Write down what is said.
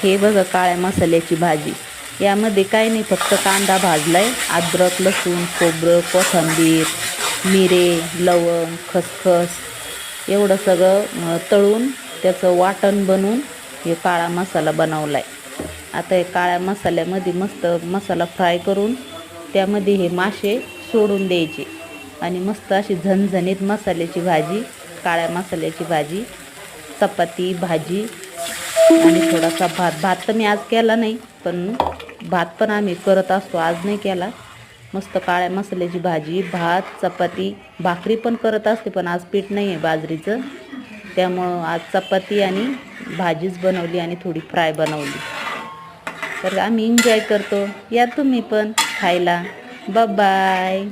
हे बघा काळ्या मसाल्याची भाजी. यामध्ये काही नाही, फक्त कांदा भाजलाय, अद्रक, लसूण, खोबरं, कोथिंबीर, मिरे, लवंग, खसखस एवढं सगळं तळून त्याचं वाटण बनवून हे काळा मसाला बनवलाय. आता हे काळ्या मसाल्यामध्ये मस्त मसाला फ्राय करून त्यामध्ये हे मासे सोडून द्यायचे आणि मस्त अशी झणझणीत मसाल्याची भाजी, काळ्या मसाल्याची भाजी, चपाती, भाजी आणि थोडासा भात तर मी आज केला नाही, पण भात पण आम्ही करत असतो, आज नाही केला. मस्त काळ्या मसाल्याची भाजी, भात, चपाती, भाकरी पण करत असते, पण आज पीठ नाही आहे बाजरीचं, त्यामुळं आज चपाती आणि भाजीच बनवली आणि थोडी फ्राय बनवली. तर आम्ही एन्जॉय करतो, या तुम्ही पण खायला. बाय.